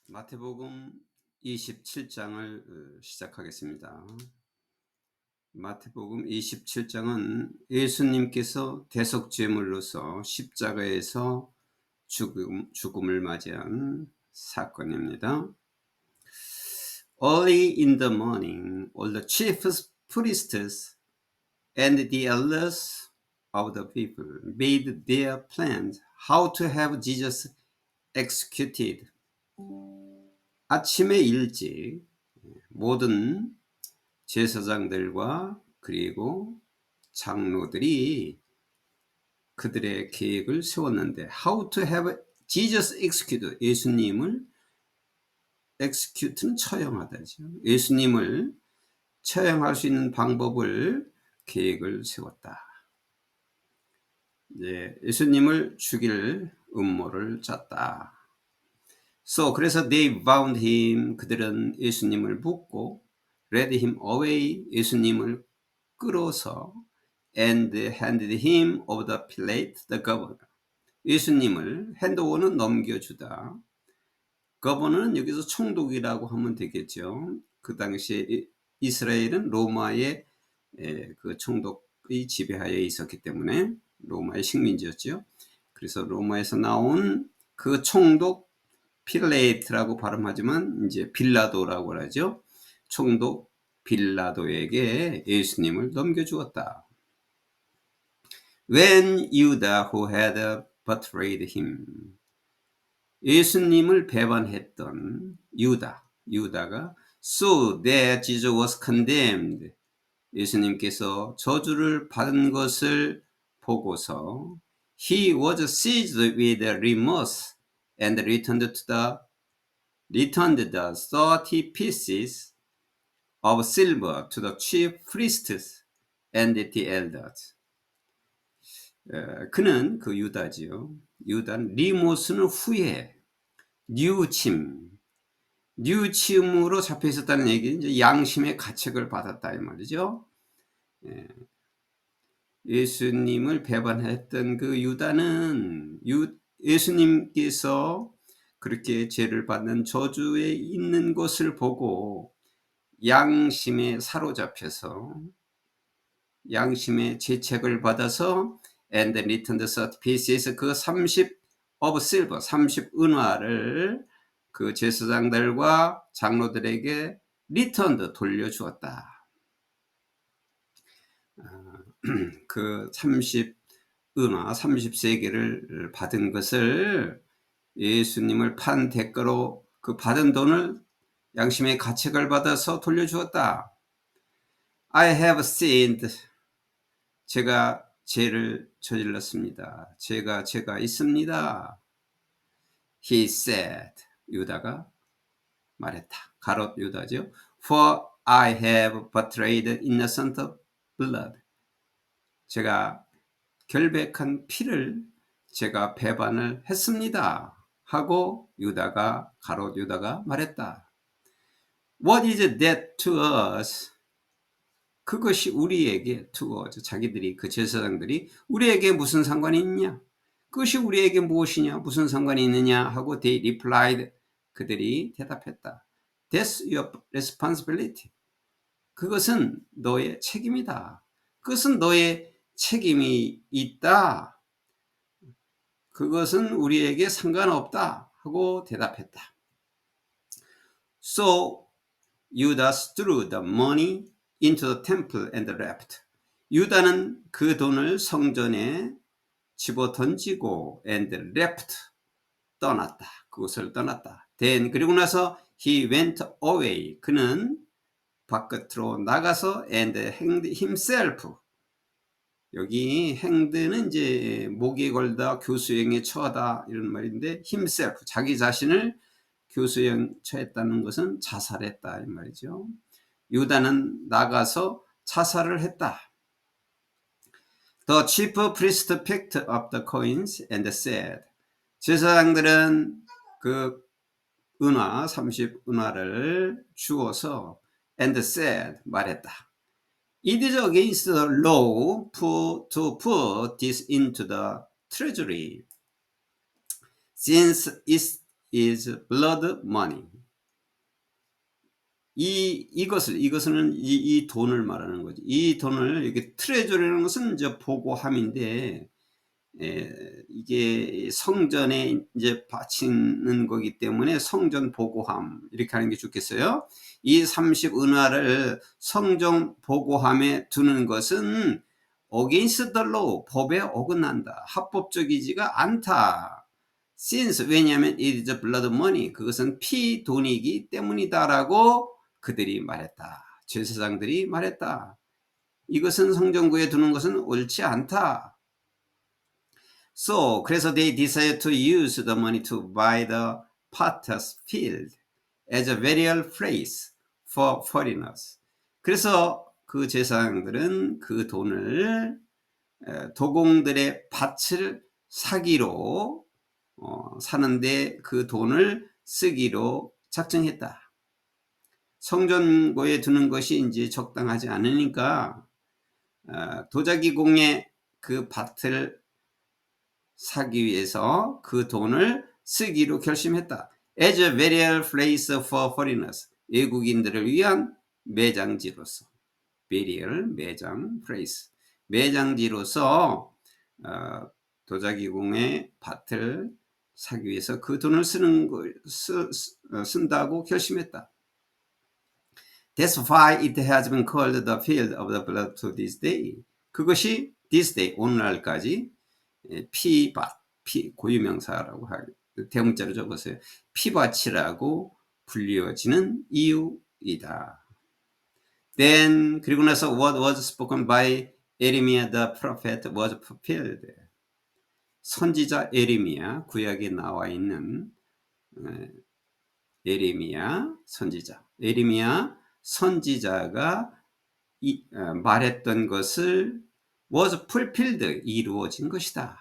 마태복음 27장을 시작하겠습니다. 마태복음 27장은 예수님께서 대속죄물로서 십자가에서 죽음을 맞이한 사건입니다. Early in the morning, all the chief priests and the elders of the people made their plans how to have Jesus executed. 아침에 일찍 모든 제사장들과 그리고 장로들이 그들의 계획을 세웠는데 how to have Jesus executed, 예수님을 execute는 처형하다죠. 예수님을 처형할 수 있는 방법을 계획을 세웠다. 예수님을 죽일 음모를 짰다. 그래서 they bound him, 그들은 예수님을 묶고 led him away, 예수님을 끌어서 and handed him over the Pilate, the governor. 예수님을 핸드오버는 넘겨주다. 거버너는 여기서 총독이라고 하면 되겠죠. 그 당시에 이스라엘은 로마의 그 총독의 지배하에 있었기 때문에 로마의 식민지였죠. 그래서 로마에서 나온 그 총독 필레이트라고 발음하지만 이제 빌라도라고 하죠. 총독 빌라도에게 예수님을 넘겨주었다. When Judah who had betrayed him, 예수님을 배반했던 유다가 saw that Jesus was condemned, 예수님께서 저주를 받은 것을 보고서 he was seized with remorse and returned the 30 pieces of silver to the chief priests and the elders. 그는 그 유다지요. 유다는 리모스는 후회, 뉘우침으로 잡혀 있었다는 얘기는 이제 양심의 가책을 받았다 이 말이죠. 예수님을 배반했던 그 유다는 예수님께서 그렇게 죄를 받는 저주에 있는 것을 보고 양심에 사로잡혀서 양심의 죄책을 받아서 and returned 30 pieces, 그 30 of silver, 30 은화를 그 제사장들과 장로들에게 returned, 돌려주었다. 그 30 은화, 30세겔을 받은 것을 예수님을 판 대가로 그 받은 돈을 양심의 가책을 받아서 돌려주었다. I have sinned, 제가 죄를 저질렀습니다. 죄가 있습니다. He said, 유다가 말했다. 가롯 유다죠. For I have betrayed innocent blood, 제가 결백한 피를 제가 배반을 했습니다. 하고 가롯 유다가 말했다. What is that to us? 그것이 우리에게 to us, 자기들이 그 제사장들이 우리에게 무슨 상관이 있냐? 그것이 우리에게 무엇이냐? 무슨 상관이 있느냐? 하고 they replied, 그들이 대답했다. That's your responsibility. 그것은 너의 책임이다. 그것은 너의 책임이 있다. 그것은 우리에게 상관없다. 하고 대답했다. So Judas threw the money into the temple and left. 유다는 그 돈을 성전에 집어 던지고 and left, 떠났다. 그곳을 떠났다. Then, 그리고 나서 he went away, 그는 바깥으로 나가서 and hanged himself. 여기 hanged는 이제 목에 걸다, 교수형에 처하다 이런 말인데 himself, 자기 자신을 교수형 처했다는 것은 자살했다 이 말이죠. 유다는 나가서 자살을 했다. The chief priest picked up the coins and said, 제사장들은 그 은화 30 은화를 주어서 and said, 말했다. It is against the law to put this into the treasury, since is blood money. 이것은 이 돈을 말하는 거지. 이 돈을 이렇게 트레저리라는 것은 이제 보고함인데, 이게 성전에 이제 바치는 거기 때문에 성전 보고함 이렇게 하는 게 좋겠어요. 이 30 은화를 성전 보고함에 두는 것은 against the law, 법에 어긋난다. 합법적이지가 않다. Since, 왜냐하면 it is blood money, 그것은 피 돈이기 때문이다라고 그들이 말했다. 제사장들이 말했다. 이것은 성전구에 두는 것은 옳지 않다. So, 그래서 they decided to use the money to buy the potter's field as a burial place for foreigners. 그래서 그 제사장들은 그 돈을 도공들의 밭을 사기로 사는데 그 돈을 쓰기로 작정했다. 성전고에 두는 것이 이제 적당하지 않으니까 도자기공의 그 밭을 사기 위해서 그 돈을 쓰기로 결심했다. As a burial place for foreigners, 외국인들을 위한 매장지로서. burial, 매장, place, 매장지로서 도자기공의 밭을 사기 위해서 그 돈을 쓴다고 결심했다. That's why it has been called the field of the blood to this day. 그것이 this day, 오늘날까지 피밭, 고유명사라고 대문자로 적었어요. 피밭이라고 불리워지는 이유이다. Then, 그리고 나서 what was spoken by Jeremiah the prophet was fulfilled. 선지자 에레미야, 구약에 나와 있는 에레미야 선지자. 에레미야 선지자가 말했던 것을 was fulfilled, 이루어진 것이다.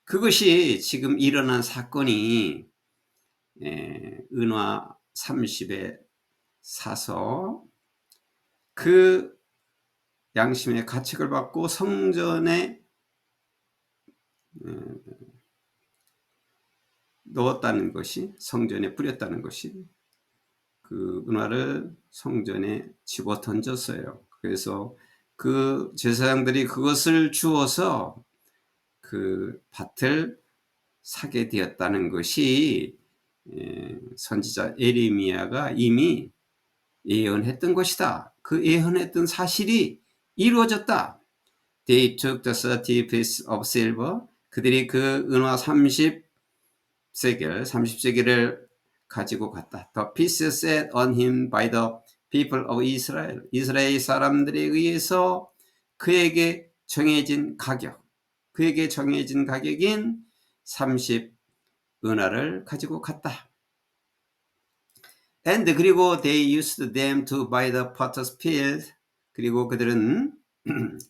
그것이 지금 일어난 사건이 은화 30에 사서 그 양심의 가책을 받고 성전에 넣었다는 것이, 성전에 뿌렸다는 것이, 그 은화를 성전에 집어 던졌어요. 그래서 그 제사장들이 그것을 주어서 그 밭을 사게 되었다는 것이 선지자 에레미야가 이미 예언했던 것이다. 그 예언했던 사실이 이루어졌다. They took the 30 pieces of silver. 그들이 그 은화 30세겔을 가지고 갔다. The pieces set on him by the people of Israel. 이스라엘 사람들에 의해서 그에게 정해진 가격인 30 은화를 가지고 갔다. And 그리고 they used them to buy the potter's field. 그리고 그들은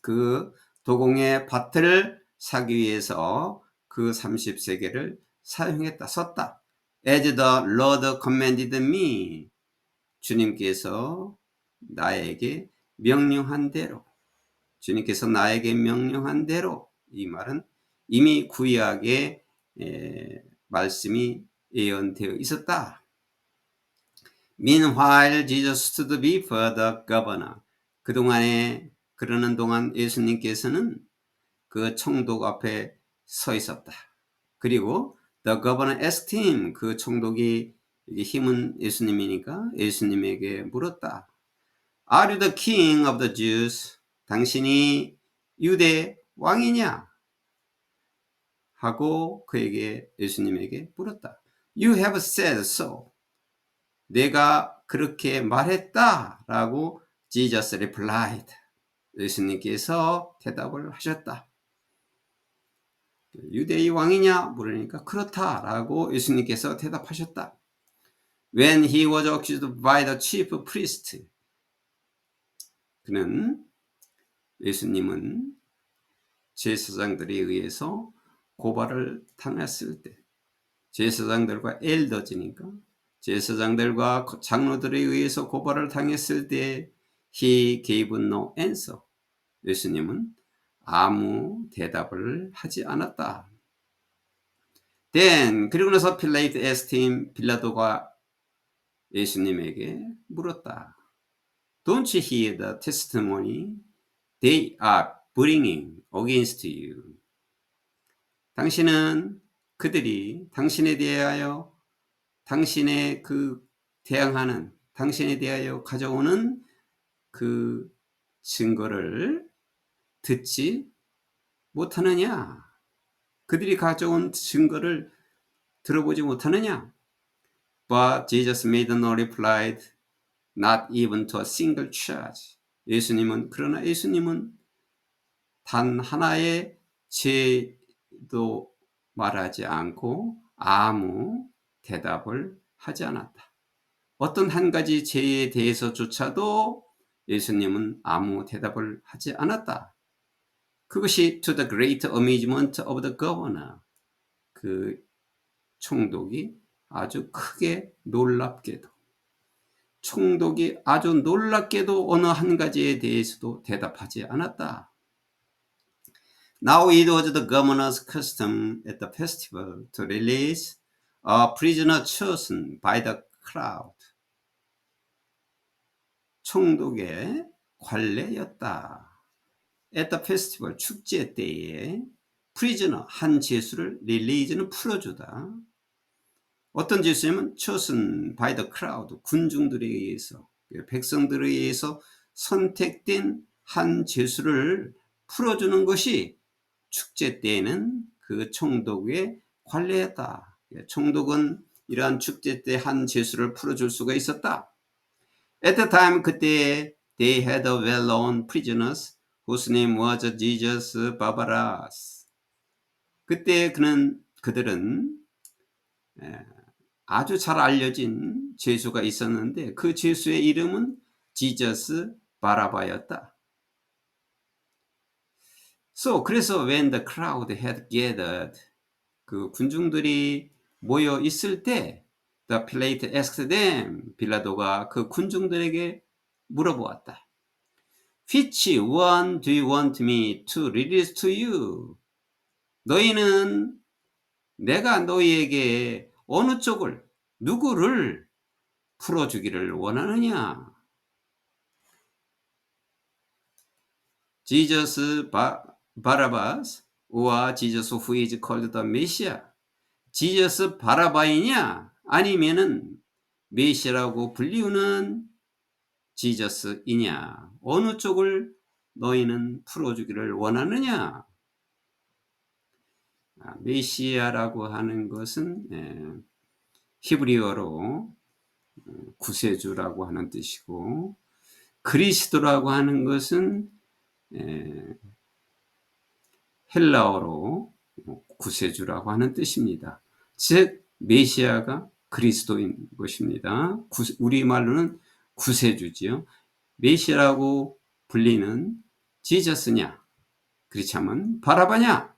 그 도공의 밭을 사기 위해서 그 30세겔을 사용했다, 썼다. As the Lord commanded me. 주님께서 나에게 명령한 대로. 주님께서 나에게 명령한 대로. 이 말은 이미 구약의 말씀이 예언되어 있었다. Meanwhile, Jesus stood before the governor. 그러는 동안 예수님께서는 그 총독 앞에 서 있었다. 그리고 the governor asked him, 그 총독이 힘은 예수님이니까 예수님에게 물었다. Are you the king of the Jews? 당신이 유대 왕이냐? 하고 예수님에게 물었다. You have said so. 내가 그렇게 말했다. 라고 Jesus replied. 예수님께서 대답을 하셨다. 유대의 왕이냐 물으니까 그렇다라고 예수님께서 대답하셨다. When he was accused by the chief priest. 예수님은 제사장들에 의해서 고발을 당했을 때, 제사장들과 엘더지니까 제사장들과 장로들에 의해서 고발을 당했을 때 he gave no answer. 예수님은 아무 대답을 하지 않았다. Then 그리고 나서 필레이트 asked him, 빌라도가 예수님에게 물었다. Don't you hear the testimony they are bringing against you? 당신은 그들이 당신에 대하여 당신의 그 대항하는 당신에 대하여 가져오는 그 증거를 듣지 못하느냐? 그들이 가져온 증거를 들어보지 못하느냐? But Jesus made no reply, not even to a single charge. 그러나 예수님은 단 하나의 죄도 말하지 않고 아무 대답을 하지 않았다. 어떤 한 가지 죄에 대해서조차도 예수님은 아무 대답을 하지 않았다. 그것이 to the great amazement of the governor. 그 총독이 아주 크게 놀랍게도 총독이 아주 놀랍게도 어느 한 가지에 대해서도 대답하지 않았다. Now it was the governor's custom at the festival to release a prisoner chosen by the crowd. 총독의 관례였다. At the festival, 축제 때에 prisoner, 한 죄수를 release는 풀어주다. 어떤 죄수냐면 chosen by the crowd, 군중들에 의해서, 백성들에 의해서 선택된 한 죄수를 풀어주는 것이 축제 때에는 그 총독의 관례였다. 총독은 이러한 축제 때 한 죄수를 풀어줄 수가 있었다. At the time, 그때 they had a well-known prisoners whose name was Jesus Barabbas. 그때 그들은 아주 잘 알려진 죄수가 있었는데 그 죄수의 이름은 지저스 바라바였다. 그래서 when the crowd had gathered, 그 군중들이 모여 있을 때 the Pilate asked them, 빌라도가 그 군중들에게 물어보았다. Which one do you want me to release to you? 너희는 내가 너희에게 어느 쪽을, 누구를 풀어주기를 원하느냐? Jesus Barabbas or Jesus who is called the Messiah? 지저스 바라바이냐? 아니면은 메시아라고 불리우는 지저스이냐? 어느 쪽을 너희는 풀어주기를 원하느냐? 메시아라고 하는 것은 히브리어로 구세주라고 하는 뜻이고, 그리스도라고 하는 것은 헬라어로 구세주라고 하는 뜻입니다. 즉 메시아가 그리스도인 것입니다. 우리말로는 구세주지요. 메시아라고 불리는 지저스냐? 그렇지 않으면 바라바냐?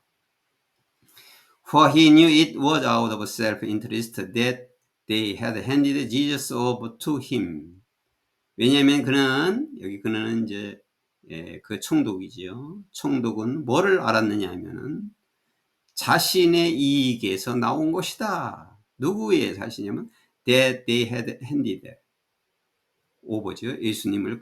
For he knew it was out of self-interest that they had handed Jesus over to him. 왜냐하면 그는 이제 그 총독이지요. 총독은 뭐를 알았느냐 하면은 자신의 이익에서 나온 것이다. 누구의 자신이냐면 that they had handed over죠. 예수님을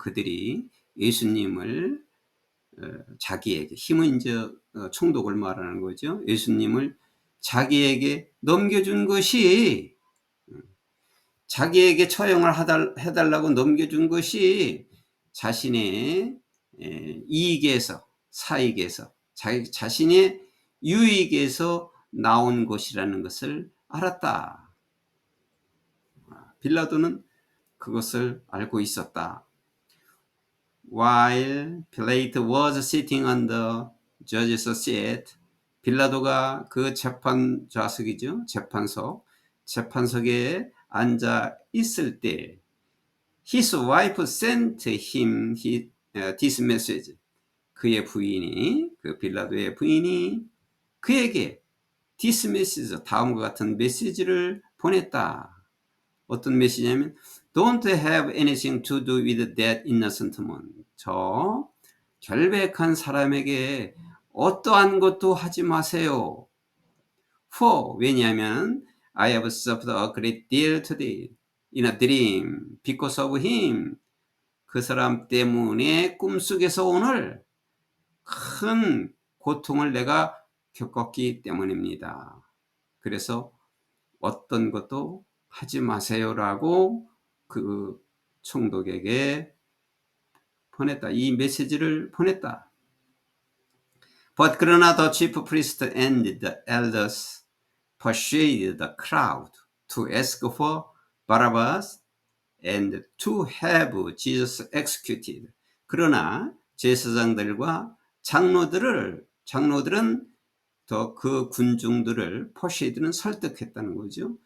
자기에게, 힘은 이제 총독을 말하는 거죠. 예수님을 자기에게 넘겨준 것이, 자기에게 처형을 해달라고 넘겨준 것이 자신의 이익에서, 사익에서, 자신의 유익에서 나온 것이라는 것을 알았다. 빌라도는 그것을 알고 있었다. While Pilate was sitting on the judge's seat, 빌라도가 그 재판 좌석이죠. 재판석에 앉아 있을 때 his wife sent him this message. 그의 부인이, 그 빌라도의 부인이 그에게 this message, 다음과 같은 메시지를 보냈다. 어떤 메시지냐면 Don't have anything to do with that innocent man. 저 결백한 사람에게 어떠한 것도 하지 마세요. For 왜냐하면 I have suffered a great deal today in a dream because of him. 그 사람 때문에 꿈속에서 오늘 큰 고통을 내가 겪었기 때문입니다. 그래서 어떤 것도 하지 마세요라고 그 총독에게 보냈다. 이 메시지를 보냈다. But 그러나 the chief priest and the elders persuaded the crowd to ask for Barabbas and to have Jesus executed. 그러나 제사장들과 장로들은 더 그 군중들을 퍼시드는 설득했다는 거죠.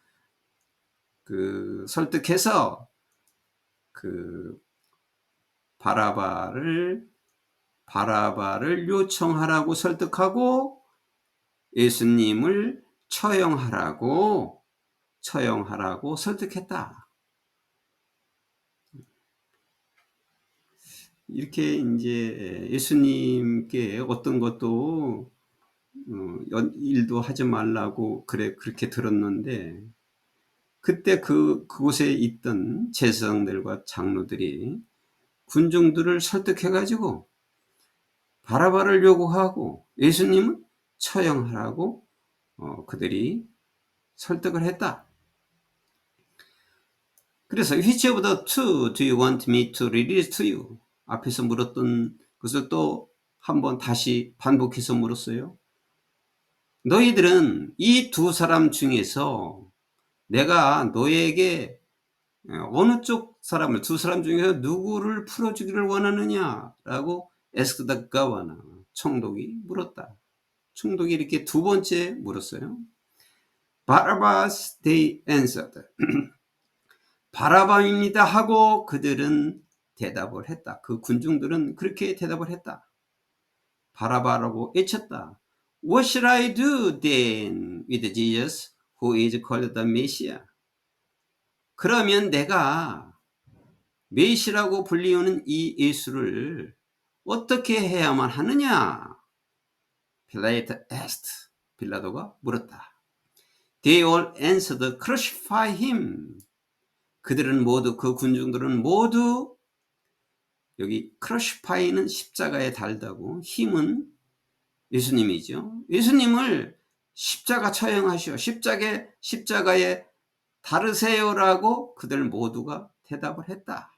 그 설득해서 그 바라바를 요청하라고 설득하고 예수님을 처형하라고 설득했다. 이렇게 이제 예수님께 어떤 것도 일도 하지 말라고 그렇게 들었는데 그때 그곳에 있던 제사장들과 장로들이 군중들을 설득해가지고 바라바를 요구하고 예수님은 처형하라고 그들이 설득을 했다. 그래서 which of the two do you want me to release to you? 앞에서 물었던 것을 또 한번 다시 반복해서 물었어요. 너희들은 이 두 사람 중에서 내가 너에게 어느 쪽 사람을 두 사람 중에서 누구를 풀어주기를 원하느냐라고 asked the governor. 총독이 물었다. 총독이 이렇게 두 번째 물었어요. Barabbas they answered. 바라바입니다 하고 그들은 대답을 했다. 그 군중들은 그렇게 대답을 했다. 바라바라고 외쳤다. What shall I do then with Jesus who is called the Messiah? 그러면 내가 메시라고 불리우는 이 예수를 어떻게 해야만 하느냐? Pilate asked. 빌라도가 물었다. They all answered, crucify him. 그들은 모두 그 군중들은 모두 여기 crucify는 십자가에 달다고 힘은 예수님이죠. 예수님을 십자가 처형하시오. 십자가에 다르세요라고 그들 모두가 대답을 했다.